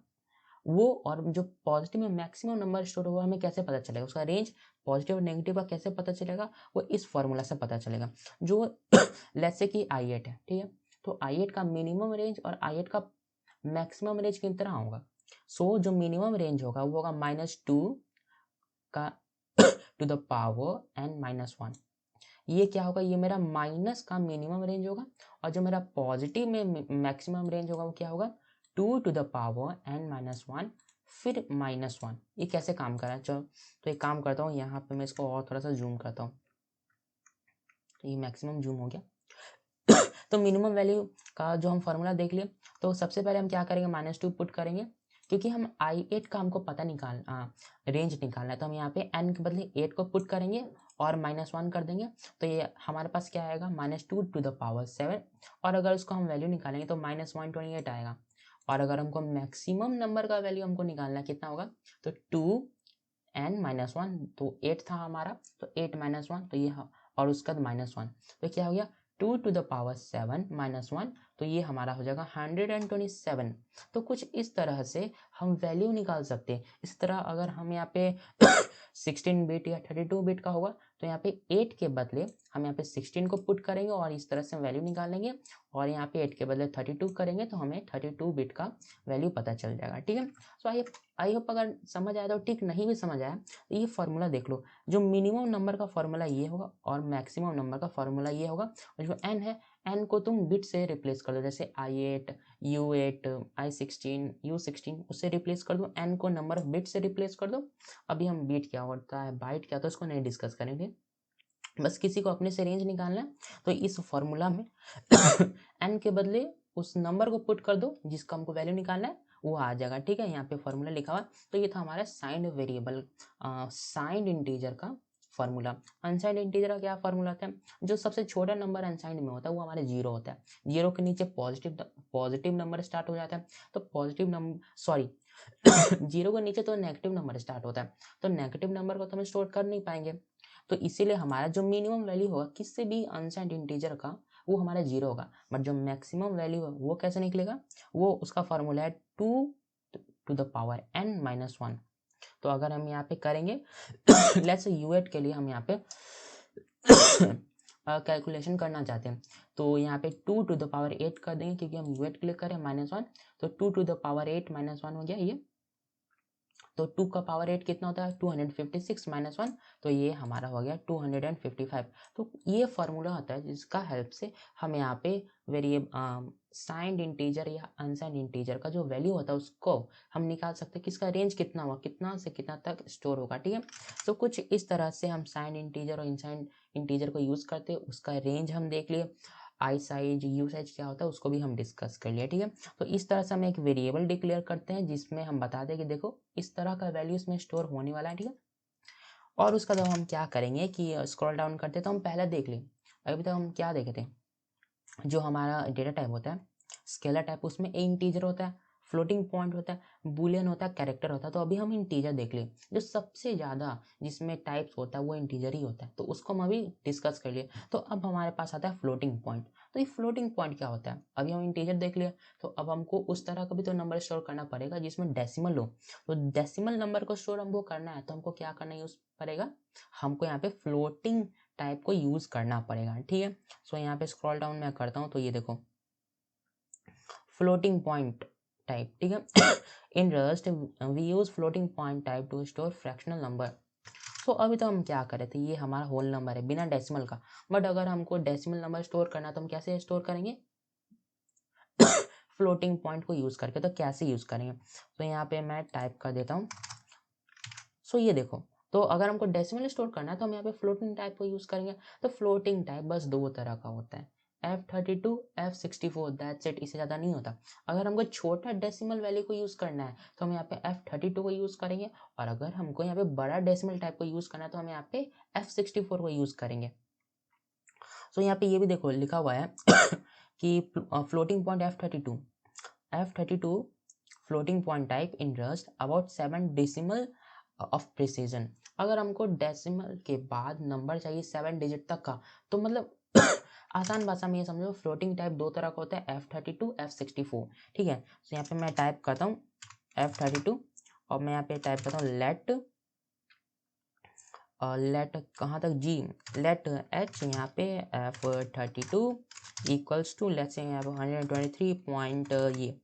वो, और जो पॉजिटिव में मैक्सिमम नंबर स्टोर होगा हमें कैसे पता चलेगा, उसका रेंज पॉजिटिव और नेगेटिव का कैसे पता चलेगा, वो इस फॉर्मूला से पता चलेगा जो लेट्स से कि i8 है। ठीक है, तो i8 का मिनिमम रेंज और i8 का मैक्सिमम रेंज किस तरह होगा। सो जो मिनिमम रेंज होगा वो होगा -2 का टू द पावर n-1। ये क्या होगा, ये मेरा माइनस का मिनिमम रेंज होगा। और जो मेरा पॉजिटिव में मैक्सिमम रेंज होगा वो क्या होगा, 2 टू द पावर n-1 फिर -1। ये कैसे काम कर रहा है, चलो तो एक काम करता हूँ यहाँ पे मैं इसको और थोड़ा सा जूम करता हूँ। तो ये मैक्सिमम जूम हो गया। तो मिनिमम वैल्यू का जो हम फॉर्मूला देख लिए, तो सबसे पहले हम क्या करेंगे, -2 पुट करेंगे क्योंकि हम i8 का हमको पता रेंज निकालना है। तो हम यहाँ पे n के बदले 8 को पुट करेंगे और -1 कर देंगे। तो ये हमारे पास क्या आएगा, -2 टू द पावर 7। और अगर उसको हम वैल्यू निकालेंगे तो -128 आएगा। और अगर हमको मैक्सिमम नंबर का वैल्यू हमको निकालना है कितना होगा, तो 2n-1, तो 8 था हमारा, तो 8-1 तो ये, और उसका -1 तो क्या हो गया 2 टू द पावर 7 -1, तो ये हमारा हो जाएगा 127। तो कुछ इस तरह से हम वैल्यू निकाल सकते हैं। इस तरह अगर हम यहाँ पे 16 बिट या 32 बिट का होगा, तो यहाँ पे 8 के बदले हम यहाँ पे 16 को पुट करेंगे और इस तरह से वैल्यू निकालेंगे, और यहाँ पे 8 के बदले 32 करेंगे तो हमें 32 बिट का वैल्यू पता चल जाएगा। ठीक है, सो आई होप अगर समझ आया तो ठीक, नहीं भी समझ आया तो ये फॉर्मूला देख लो, जो मिनिमम नंबर का फॉर्मूला ये होगा और मैक्सिमम नंबर का फॉर्मूला ये होगा, और जो n है n को तुम बिट से रिप्लेस कर दो, जैसे i8 u8 i16 u16 उससे रिप्लेस कर दो, n को नंबर ऑफ बिट से रिप्लेस कर दो। अभी हम बिट क्या होता है बाइट क्या, तो उसको नहीं डिस्कस करेंगे, बस किसी को अपने से रेंज निकालना है तो इस फॉर्मूला में n के बदले उस नंबर को पुट कर दो जिसका हमको वैल्यू निकालना है, वो आ जाएगा। ठीक है, यहाँ पे फॉर्मूला लिखा हुआ, तो ये था हमारा साइंड वेरिएबल साइंड इंटीजर का फॉर्मूला। अनसाइंड इंटीजर का क्या फॉर्मूला होता है, जो सबसे छोटा नंबर अनसाइंड में होता है वो हमारे जीरो होता है, जीरो के नीचे पॉजिटिव नंबर स्टार्ट हो जाता है, तो पॉजिटिव नंबर सॉरी जीरो के नीचे तो नेगेटिव नंबर स्टार्ट होता है, तो नेगेटिव नंबर को तो हम स्टोर कर नहीं पाएंगे, तो इसीलिए हमारा जो मिनिमम वैल्यू होगा किसी भी अनसाइंड इंटीजर का वो हमारा जीरो होगा, बट जो मैक्सिमम वैल्यू है वो कैसे निकलेगा, वो उसका फॉर्मूला है 2 to the power n-1। तो अगर हम यहाँ पे करेंगे लेट्स u8 के लिए हम यहाँ पे कैलकुलेशन करना चाहते हैं, तो यहाँ पे 2 to the power 8 कर देंगे, क्योंकि हम u8 के लिए करें -1, तो 2 to the power 8 -1 हो गया ये, तो 2 का पावर 8 कितना होता है 256 -1, तो ये हमारा हो गया 255। तो ये फॉर्मूला होता है जिसका हेल्प से हम यहाँ पे वेरिएबल साइंड इंटीजर या अनसाइंड इंटीजर का जो वैल्यू होता है उसको हम निकाल सकते हैं कि इसका रेंज कितना हुआ, कितना से कितना तक स्टोर होगा। ठीक है, तो कुछ इस तरह से हम साइंड इंटीजर और इनसाइंड इंटीजर को यूज़ करते हैं, उसका रेंज हम देख लिए, आई साइज यू साइज क्या होता है उसको भी हम डिस्कस कर लिया। ठीक है, तो इस तरह से हम एक वेरिएबल डिक्लेयर करते हैं जिसमें हम बता दें कि देखो इस तरह का वैल्यू इसमें स्टोर होने वाला है। ठीक है, और उसका जब हम क्या करेंगे कि स्क्रॉल डाउन करते तो हम पहले देख लें, अभी तक हम क्या देखे थे, जो हमारा डेटा टाइप होता है स्केलर टाइप, उसमें इंटीजर होता है, फ्लोटिंग पॉइंट होता है, बुलियन होता है, कैरेक्टर होता है, तो अभी हम इंटीजर देख ले, जो सबसे ज़्यादा जिसमें टाइप्स होता है वो इंटीजर ही होता है, तो उसको हम अभी डिस्कस कर लिए। तो अब हमारे पास आता है फ्लोटिंग पॉइंट, तो ये फ्लोटिंग पॉइंट क्या होता है, अभी हम इंटीजर देख लिया, तो अब हमको उस तरह का भी तो नंबर स्टोर करना पड़ेगा जिसमें डेसिमल हो, तो डेसिमल नंबर को स्टोर हमको करना है, तो हमको क्या करना यूज पड़ेगा, हमको यहाँ पे फ्लोटिंग टाइप को यूज करना पड़ेगा। ठीक है, सो यहाँ पे स्क्रॉल डाउन मैं करता हूँ, तो ये देखो फ्लोटिंग पॉइंट टाइप। ठीक है, in Rust we use floating point type to store fractional number. So अभी तो हम क्या कर रहे थे, ये हमारा होल नंबर है बिना डेसिमल का, बट अगर हमको डेसिमल नंबर स्टोर करना तो हम कैसे स्टोर करेंगे फ्लोटिंग पॉइंट को यूज करके, तो कैसे यूज करेंगे, तो यहाँ पे मैं टाइप कर देता हूँ। सो ये देखो, तो अगर हमको डेसिमल स्टोर करना है तो हम यहाँ पे फ्लोटिंग टाइप को यूज करेंगे, तो फ्लोटिंग टाइप बस दो तरह का होता है, F32 F64, दैट्स इट, इससे ज़्यादा नहीं होता। अगर हमको छोटा डेसिमल वैल्यू को यूज़ करना है तो हम यहाँ पे F32 को यूज़ करेंगे, और अगर हमको यहाँ पे बड़ा डेसिमल टाइप को यूज़ करना है तो हम यहाँ पे F64 को यूज़ करेंगे। तो यहाँ पे ये भी देखो लिखा हुआ है कि floating point F32 floating point type in rust about 7 decimal of precision. अगर हमको डेसिमल के बाद नंबर चाहिए 7 डिजिट तक का, तो मतलब आसान भाषा में ये समझो फ्लोटिंग टाइप दो तरह का होता है, F32 F64। ठीक है, तो यहाँ पे मैं टाइप करता हूँ F32 और मैं यहाँ पे टाइप करता हूँ लेट कहाँ तक जी, लेट h यहाँ पे F32 इक्वल्स टू लेट्स से यहाँ पे 123 पॉइंट ये,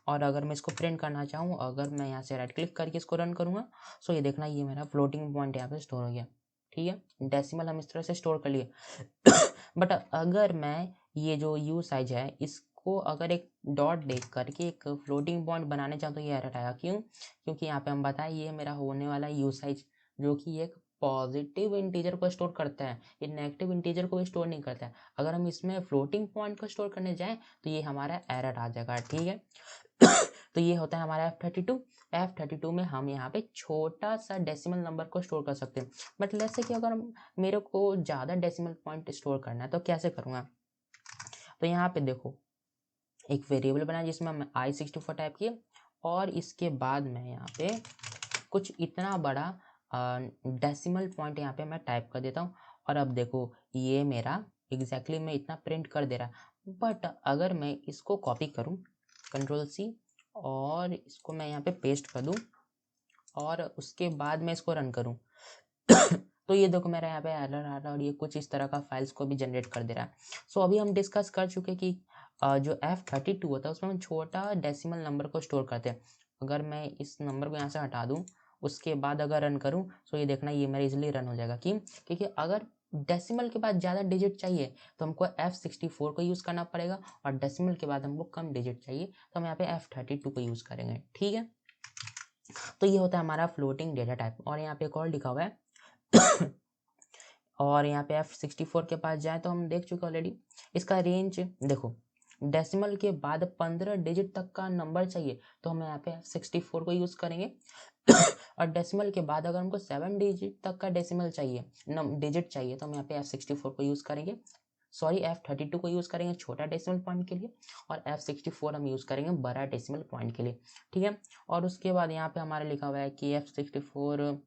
और अगर मैं इसको प्रिंट करना चाहूँ, अगर मैं यहाँ से राइट क्लिक करके इसको रन करूँगा, सो ये देखना ये मेरा फ्लोटिंग पॉइंट यहाँ पे स्टोर हो गया। ठीक है, डेसिमल हम इस तरह से स्टोर कर लिए बट अगर मैं ये जो यू साइज है इसको अगर एक डॉट देख करके एक फ्लोटिंग पॉइंट बनाने चाहूँ तो ये एरर आएगा, क्यों, क्योंकि यहाँ पे हम बताएं ये मेरा होने वाला यू साइज जो कि एक पॉजिटिव इंटीजर को स्टोर करता है, ये नेगेटिव इंटीजर को भी स्टोर नहीं करता है। अगर हम इसमें फ्लोटिंग पॉइंट को स्टोर करने जाएं तो ये हमारा एरर आ जाएगा। ठीक है तो ये होता है हमारा F32 में हम यहाँ पे छोटा सा डेसिमल नंबर को स्टोर कर सकते हैं, बट लेट्स से कि अगर मेरे को ज़्यादा डेसिमल पॉइंट स्टोर करना है तो कैसे करूँगा, तो यहाँ पे देखो एक वेरिएबल बना जिसमें हम i64 टाइप किए, और इसके बाद मैं यहाँ पे कुछ इतना बड़ा डेसिमल पॉइंट यहाँ पे मैं टाइप कर देता हूँ, और अब देखो ये मेरा एग्जैक्टली मैं इतना प्रिंट कर दे रहा, बट अगर मैं इसको कॉपी करूँ Ctrl+C और इसको मैं यहाँ पे पेस्ट कर दूँ, और उसके बाद मैं इसको रन करूँ तो ये देखो मेरा यहाँ पे एरर आ रहा है और ये कुछ इस तरह का फाइल्स को भी जनरेट कर दे रहा है। सो अभी हम डिस्कस कर चुके कि जो F32 होता है उसमें हम छोटा डेसिमल नंबर को स्टोर करते हैं। अगर मैं इस नंबर को यहाँ से हटा दूँ उसके बाद अगर रन करूँ तो ये देखना ये मेरा इजीली रन हो जाएगा। क्योंकि अगर डेसिमल के बाद ज़्यादा डिजिट चाहिए तो हमको F64 को यूज़ करना पड़ेगा और डेसिमल के बाद हमको कम डिजिट चाहिए तो हम यहाँ पे F32 को यूज़ करेंगे। ठीक है, तो ये होता है हमारा फ्लोटिंग डेटा टाइप। और यहाँ पे एक और लिखा हुआ है और यहाँ पे F64 के पास जाए तो हम देख चुके ऑलरेडी। इसका रेंज देखो, डेसिमल के बाद 15 डिजिट तक का नंबर चाहिए तो हम यहाँ पे F64 को यूज़ करेंगे और डेसिमल के बाद अगर हमको 7 डिजिट तक का डेसिमल चाहिए डिजिट चाहिए तो हम यहाँ पे F64 को यूज़ करेंगे, सॉरी F32 को यूज़ करेंगे छोटा डेसिमल पॉइंट के लिए और F64 हम यूज़ करेंगे बड़ा डेसिमल पॉइंट के लिए। ठीक है, और उसके बाद यहाँ पे हमारा लिखा हुआ है कि F64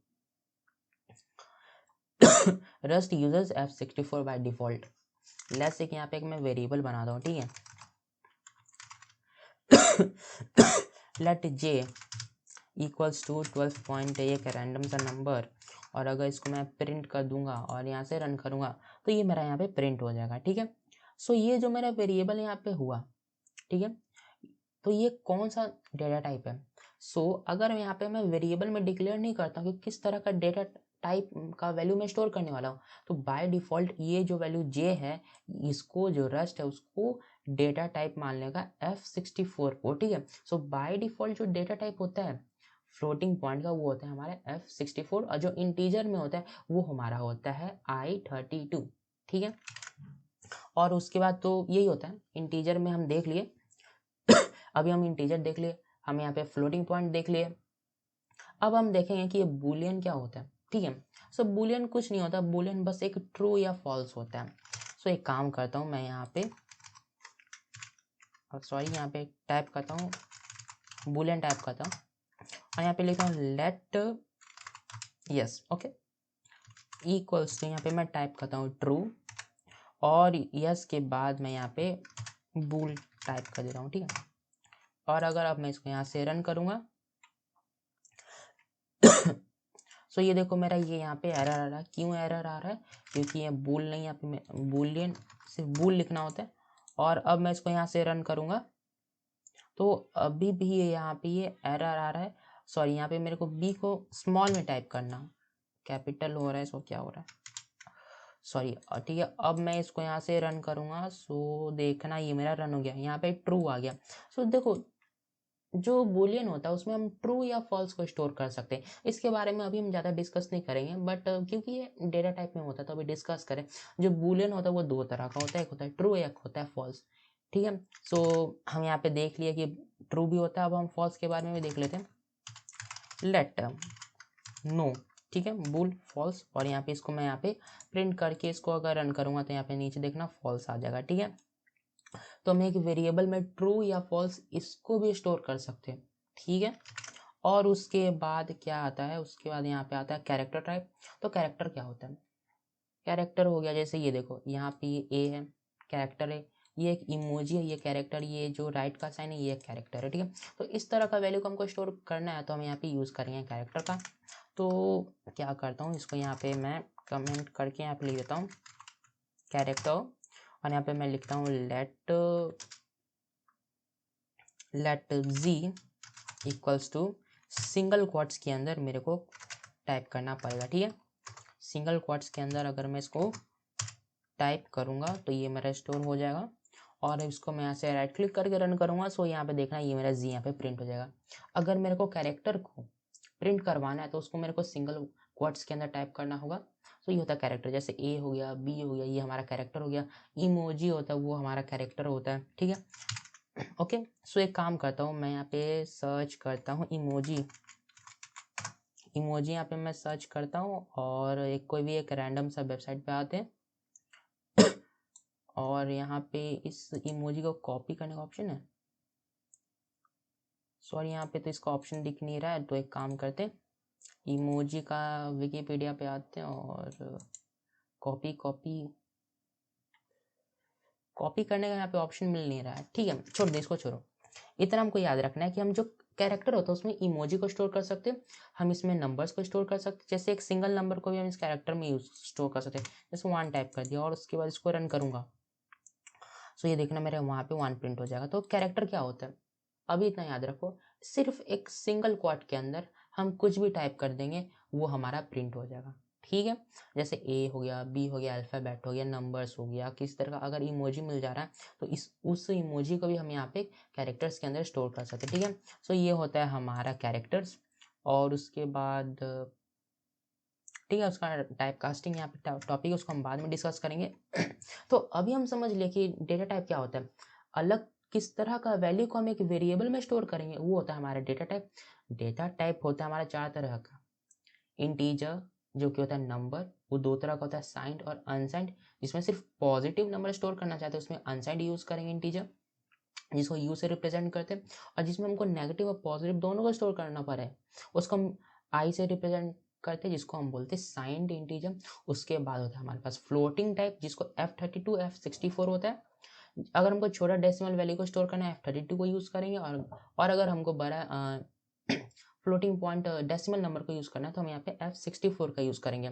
rust users F64 by default. Let's say कि यहाँ पे एक मैं वेरिएबल बना दूँ। ठीक है, लेट j इक्वल्स टू 12 एक रैंडम सा नंबर और अगर इसको मैं प्रिंट कर दूंगा और यहाँ से रन करूंगा तो ये मेरा यहाँ पे प्रिंट हो जाएगा। ठीक है, सो ये जो मेरा वेरिएबल यहाँ पे हुआ, ठीक है, तो ये कौन सा डेटा टाइप है। सो अगर यहाँ पे मैं वेरिएबल में डिक्लेयर नहीं करता हूँ कि किस तरह का डेटा टाइप का वैल्यू मैं स्टोर करने वाला हूँ तो बाय डिफॉल्ट ये जो वैल्यू j है इसको जो रस्ट है उसको डेटा टाइप मान लेगा F64 को। ठीक है, सो बाय डिफॉल्ट जो डेटा टाइप होता है फ्लोटिंग पॉइंट का वो होता है हमारे F64 और जो इंटीजर में होता है वो हमारा होता है I32। ठीक है, और उसके बाद तो यही होता है इंटीजर में हम देख लिए अभी हम इंटीजर देख लिए, हम यहाँ पे फ्लोटिंग पॉइंट देख लिए। अब हम देखेंगे कि ये बूलियन क्या होता है। ठीक है, सो बूलियन कुछ नहीं होता, बूलियन बस एक ट्रू या फॉल्स होता है। सो एक काम करता हूँ मैं यहाँ पे सॉरी यहाँ पे टाइप करता हूँ बूलियन टाइप करता हूँ और यहाँ पे लिखता हूँ let yes okay equals to यहाँ पे मैं टाइप करता हूँ ट्रू और यस के बाद मैं यहाँ पे बूल टाइप कर दे रहा हूँ। ठीक है, और अगर अब मैं इसको यहाँ से रन करूँगा सो ये देखो मेरा ये यहाँ पे एरर आ रहा है। क्यों एरर आ रहा है, क्योंकि ये बूल नहीं, यहाँ पे बूलियन सिर्फ बूल लिखना होता है। और अब मैं इसको यहाँ से रन करूँगा तो अभी भी यहाँ पे ये एरर आ रहा है। सॉरी यहाँ पे मेरे को बी को स्मॉल में टाइप करना, कैपिटल हो रहा है, सो क्या हो रहा है सॉरी। ठीक है, अब मैं इसको यहाँ से रन करूँगा सो देखना ये मेरा रन हो गया, यहाँ पे ट्रू आ गया। सो देखो जो बूलियन होता है उसमें हम ट्रू या फॉल्स को स्टोर कर सकते हैं। इसके बारे में अभी हम ज़्यादा डिस्कस नहीं करेंगे बट क्योंकि ये डेटा टाइप में होता है तो अभी डिस्कस करें। जो बूलियन होता है वो दो तरह का होता है, एक होता है ट्रू एक होता है फॉल्स। ठीक है, सो हम यहाँ पे देख लिए कि ट्रू भी होता है। अब हम फॉल्स के बारे में भी देख लेते हैं। लेट नो, ठीक है, बूल फॉल्स, और यहाँ पे इसको मैं यहाँ पे प्रिंट करके इसको अगर रन करूँगा तो यहाँ पे नीचे देखना फॉल्स आ जाएगा। ठीक है, तो हम एक वेरिएबल में ट्रू या फॉल्स इसको भी स्टोर कर सकते हैं। ठीक है, और उसके बाद क्या आता है, उसके बाद यहाँ पे आता है कैरेक्टर टाइप। तो कैरेक्टर क्या होता है, कैरेक्टर हो गया जैसे ये देखो यहाँ पे ये ए है, कैरेक्टर है, ये एक इमोजी है, ये कैरेक्टर, ये जो राइट का साइन है ये एक कैरेक्टर है। ठीक है, तो इस तरह का वैल्यू को हमको स्टोर करना है तो हम यहाँ पे यूज़ करेंगे कैरेक्टर का। तो क्या करता हूँ, इसको यहाँ पे मैं कमेंट करके यहाँ पे लिख देता हूँ कैरेक्टर और यहाँ पे मैं लिखता हूँ let G equals to single quotes के अंदर मेरे को टाइप करना पड़ेगा। ठीक है, सिंगल क्वाट्स के अंदर अगर मैं इसको टाइप करूँगा तो ये मेरा स्टोर हो जाएगा और इसको मैं यहाँ से राइट क्लिक करके रन करूँगा। सो यहाँ पे देखना ये मेरा जी यहाँ पे प्रिंट हो जाएगा। अगर मेरे को कैरेक्टर को प्रिंट करवाना है तो उसको मेरे को सिंगल क्वाट्स के अंदर टाइप करना होगा। तो ये होता है कैरेक्टर, जैसे ए हो गया, बी हो गया, ये हमारा कैरेक्टर हो गया। इमोजी होता है वो हमारा कैरेक्टर होता है। ठीक है, ओके, सो एक काम करता हूँ मैं यहाँ पे सर्च करता हूँ इमोजी यहाँ पे मैं सर्च करता हूँ और एक कोई भी एक रैंडम सा वेबसाइट पे आते हैं और यहाँ पे इस इमोजी को कॉपी करने का ऑप्शन है। सॉरी यहाँ पे तो इसका ऑप्शन दिख नहीं रहा है, तो एक काम करते हैं इमोजी का विकिपीडिया पे आते हैं और कॉपी करने का यहाँ पे ऑप्शन मिल नहीं रहा है। ठीक है, छोड़ दो इसको, छोड़ो। इतना हमको याद रखना है कि हम जो कैरेक्टर होता है उसमें इमोजी को स्टोर कर सकते हैं, हम इसमें नंबर्स को स्टोर कर सकते हैं, जैसे एक सिंगल नंबर को भी हम इस कैरेक्टर में यूज स्टोर कर सकते हैं, जैसे 1 टाइप कर दिया और उसके बाद इसको रन करूंगा, सो ये देखना मेरे वहाँ पे 1 प्रिंट हो जाएगा। तो कैरेक्टर क्या होता है, अभी इतना याद रखो, सिर्फ एक सिंगल क्वाड के अंदर हम कुछ भी टाइप कर देंगे वो हमारा प्रिंट हो जाएगा, ठीक है। जैसे ए हो गया, बी हो गया, अल्फ़ाबेट हो गया, नंबर्स हो गया, किस तरह का अगर इमोजी मिल जा रहा है तो इस उस इमोजी को भी हम यहाँ पे कैरेक्टर्स के अंदर स्टोर कर सकते हैं, ठीक है। सो ये होता है हमारा कैरेक्टर्स। और उसके बाद ठीक है, उसका टाइप कास्टिंग यहाँ पे टॉपिक है, उसको हम बाद में डिस्कस करेंगे। तो अभी हम समझ लिए कि डेटा टाइप क्या होता है, अलग किस तरह का वैल्यू को हम एक वेरिएबल में स्टोर करेंगे वो होता है हमारा डेटा टाइप। डेटा टाइप होता है हमारा 4 तरह का, इंटीजर जो कि होता है नंबर, वो 2 तरह का होता है, साइंड और अनसाइंड, जिसमें सिर्फ पॉजिटिव नंबर स्टोर करना चाहते हैं उसमें अनसाइंड यूज करेंगे इंटीजर, जिसको यू से रिप्रेजेंट करते हैं। और जिसमें हमको नेगेटिव और पॉजिटिव दोनों को स्टोर करना पड़े उसको हम आई से रिप्रेजेंट करते हैं, जिसको हम बोलते हैं साइंड इंटीजर। उसके बाद होता है हमारे पास फ्लोटिंग टाइप, जिसको F32 F64 होता है। अगर हमको छोटा डेसिमल वैल्यू को स्टोर करना है F32 को यूज़ करेंगे, और अगर हमको बड़ा फ्लोटिंग पॉइंट डेसिमल नंबर को यूज़ करना है तो हम यहाँ पे F64 का यूज़ करेंगे।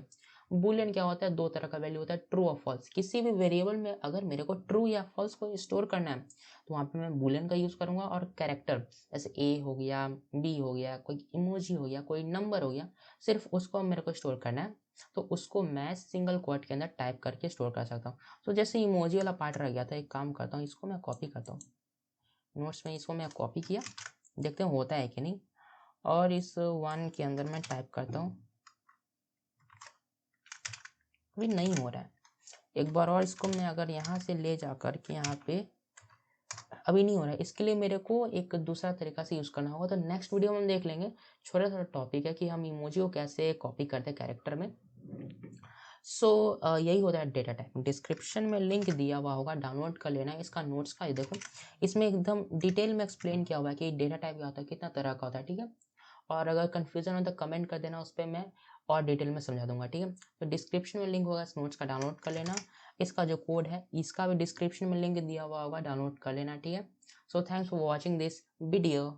बुलियन क्या होता है, 2 तरह का वैल्यू होता है, ट्रू और फॉल्स। किसी भी वेरिएबल में अगर मेरे को ट्रू या फॉल्स को स्टोर करना है तो वहाँ पे मैं बुलियन का यूज़ करूँगा। और कैरेक्टर जैसे ए हो गया, बी हो गया, कोई इमोजी हो गया, कोई नंबर हो गया, सिर्फ उसको मेरे को स्टोर करना है तो उसको मैं सिंगल क्वोट के अंदर टाइप करके स्टोर कर सकता हूँ। तो जैसे इमोजी वाला पार्ट रह गया था, एक काम करता हूँ, इसको मैं कॉपी करता हूँ नोट्स में, इसको मैं कॉपी किया, देखते हैं होता है कि नहीं। और इस 1 के अंदर मैं टाइप करता हूँ, अभी नहीं हो रहा है, एक बार और इसको मैं अगर यहाँ से ले जा कर के यहाँ पे, अभी नहीं हो रहा है, इसके लिए मेरे को एक दूसरा तरीका से यूज़ करना होगा। तो नेक्स्ट वीडियो में हम देख लेंगे, छोटा सा टॉपिक है कि हम इमोजी को कैसे कॉपी करते हैं कैरेक्टर में। सो यही होता है डेटा टाइप। डिस्क्रिप्शन में लिंक दिया हुआ होगा, डाउनलोड कर लेना है इसका नोट्स का। ये देखो इसमें एकदम डिटेल में एक्सप्लेन किया हुआ है कि डेटा टाइप क्या होता है, कितना तरह का होता है, ठीक है। और अगर कन्फ्यूजन हो तो कमेंट कर देना, उस पर मैं और डिटेल में समझा दूंगा, ठीक है। तो डिस्क्रिप्शन में लिंक होगा, इस नोट्स का डाउनलोड कर लेना। इसका जो कोड है इसका भी डिस्क्रिप्शन में लिंक दिया हुआ होगा, डाउनलोड कर लेना, ठीक है। So thanks for watching this video.